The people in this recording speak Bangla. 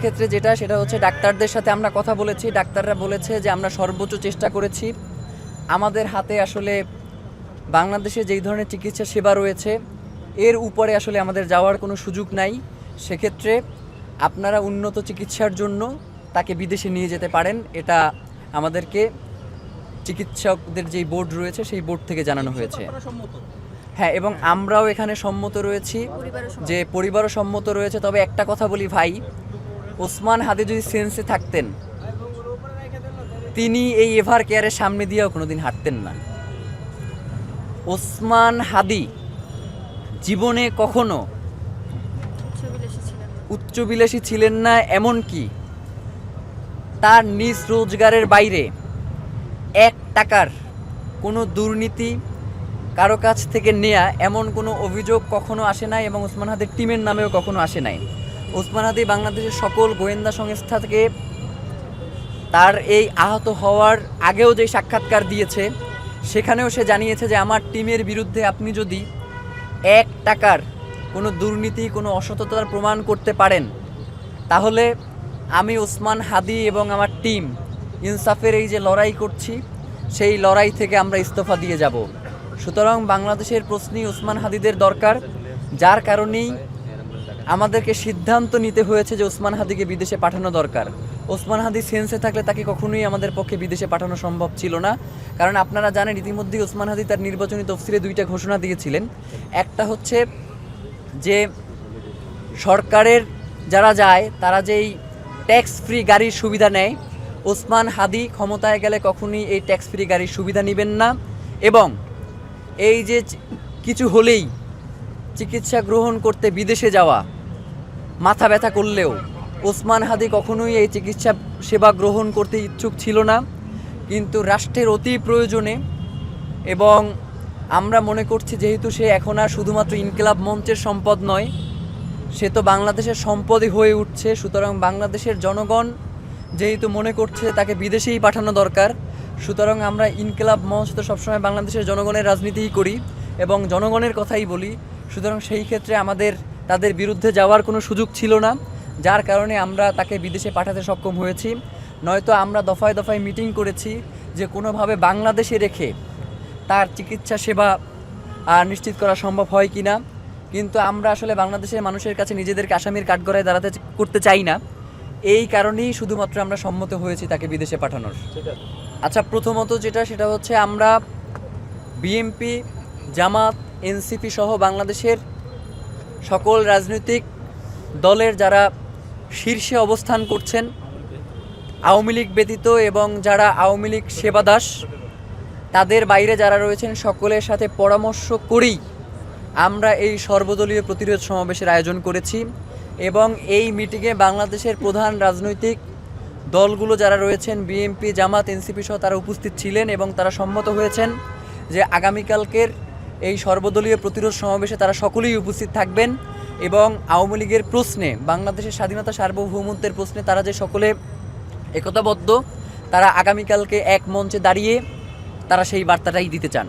ক্ষেত্রে যেটা সেটা হচ্ছে ডাক্তারদের সাথে আমরা কথা বলেছি, ডাক্তাররা বলেছে যে আমরা সর্বোচ্চ চেষ্টা করেছি। আমাদের হাতে আসলে বাংলাদেশে যেই ধরনের চিকিৎসা সেবা রয়েছে এর উপরে আসলে আমাদের যাওয়ার কোনো সুযোগ নাই। সেক্ষেত্রে আপনারা উন্নত চিকিৎসার জন্য তাকে বিদেশে নিয়ে যেতে পারেন, এটা আমাদেরকে চিকিৎসকদের যেই বোর্ড রয়েছে সেই বোর্ড থেকে জানানো হয়েছে। হ্যাঁ, এবং আমরাও এখানে সম্মত রয়েছি, যে পরিবারও সম্মত রয়েছে। তবে একটা কথা বলি ভাই, ওসমান হাদি যদি সেন্সে থাকতেন তিনি এই এভার কেয়ারের সামনে দিয়েও কোনোদিন হাঁটতেন না। ওসমান হাদি জীবনে কখনো উচ্চবিলাসী ছিলেন না, এমনকি তার নিজ রোজগারের বাইরে 1 টাকার কোনো দুর্নীতি কারো কাছ থেকে নেয়া এমন কোনো অভিযোগ কখনো আসে নাই, এবং ওসমান হাদির টিমের নামেও কখনো আসে নাই। ওসমান হাদি বাংলাদেশের সকল গোয়েন্দা সংস্থা থেকে তার এই আহত হওয়ার আগেও যে সাক্ষাৎকার দিয়েছে সেখানেও সে জানিয়েছে যে আমার টিমের বিরুদ্ধে আপনি যদি 1 টাকার কোনো দুর্নীতি, কোনো অসততার প্রমাণ করতে পারেন তাহলে আমি ওসমান হাদি এবং আমার টিম ইনসাফের এই যে লড়াই করছি সেই লড়াই থেকে আমরা ইস্তফা দিয়ে যাব। সুতরাং বাংলাদেশের প্রশ্নই ওসমান হাদিদের দরকার, যার কারণেই আমাদেরকে সিদ্ধান্ত নিতে হয়েছে যে ওসমান হাদিকে বিদেশে পাঠানো দরকার। ওসমান হাদি সেন্সে থাকলে তাকে কখনোই আমাদের পক্ষে বিদেশে পাঠানো সম্ভব ছিল না, কারণ আপনারা জানেন ইতিমধ্যেই ওসমান হাদি তার নির্বাচনী তফসিলে 2টা ঘোষণা দিয়েছিলেন। একটা হচ্ছে যে সরকারের যারা যায় তারা যেই ট্যাক্স ফ্রি গাড়ির সুবিধা নেয়, ওসমান হাদি ক্ষমতায় গেলে কখনোই এই ট্যাক্স ফ্রি গাড়ির সুবিধা নেবেন না, এবং এই যে কিছু হলেই চিকিৎসা গ্রহণ করতে বিদেশে যাওয়া মাথা ব্যথা করলেও ওসমান হাদি কখনোই এই চিকিৎসা সেবা গ্রহণ করতে ইচ্ছুক ছিল না। কিন্তু রাষ্ট্রের অতি প্রয়োজনে, এবং আমরা মনে করছি যেহেতু সে এখন আর শুধুমাত্র ইনকিলাব মঞ্চের সম্পদ নয়, সে তো বাংলাদেশের সম্পদই হয়ে উঠছে। সুতরাং বাংলাদেশের জনগণ যেহেতু মনে করছে তাকে বিদেশেই পাঠানো দরকার, সুতরাং আমরা ইনকিলাব মঞ্চ তো সবসময় বাংলাদেশের জনগণের রাজনীতিই করি এবং জনগণের কথাই বলি। সুতরাং সেই ক্ষেত্রে আমাদের তাদের বিরুদ্ধে যাওয়ার কোনো সুযোগ ছিল না, যার কারণে আমরা তাকে বিদেশে পাঠাতে সক্ষম হয়েছি। নয়তো আমরা দফায় দফায় মিটিং করেছি যে কোনোভাবে বাংলাদেশে রেখে তার চিকিৎসা সেবা নিশ্চিত করা সম্ভব হয় কি না, কিন্তু আমরা আসলে বাংলাদেশের মানুষের কাছে নিজেদেরকে আসামির কাঠগড়ায় দাঁড়াতে করতে চাই না। এই কারণেই শুধুমাত্র আমরা সম্মত হয়েছি তাকে বিদেশে পাঠানোর। আচ্ছা, প্রথমত সেটা হচ্ছে আমরা বিএনপি, জামাত, এনসিপি সহ বাংলাদেশের সকল রাজনৈতিক দলের যারা শীর্ষে অবস্থান করছেন আওয়ামী লীগ ব্যতীত, এবং যারা আওয়ামী লীগ সেবাদাস তাদের বাইরে যারা রয়েছেন সকলের সাথে পরামর্শ করেই আমরা এই সর্বদলীয় প্রতিরোধ সমাবেশের আয়োজন করেছি। এবং এই মিটিংয়ে বাংলাদেশের প্রধান রাজনৈতিক দলগুলো যারা রয়েছেন বিএনপি, জামাত, এনসিপি সহ তারা উপস্থিত ছিলেন, এবং তারা সম্মত হয়েছেন যে আগামীকালকের এই সর্বদলীয় প্রতিরোধ সমাবেশে তারা সকলেই উপস্থিত থাকবেন, এবং আওয়ামী লীগের প্রশ্নে, বাংলাদেশের স্বাধীনতা সার্বভৌমত্বের প্রশ্নে তারা যে সকলে একতাবদ্ধ, তারা আগামীকালকে এক মঞ্চে দাঁড়িয়ে তারা সেই বার্তাটাই দিতে চান।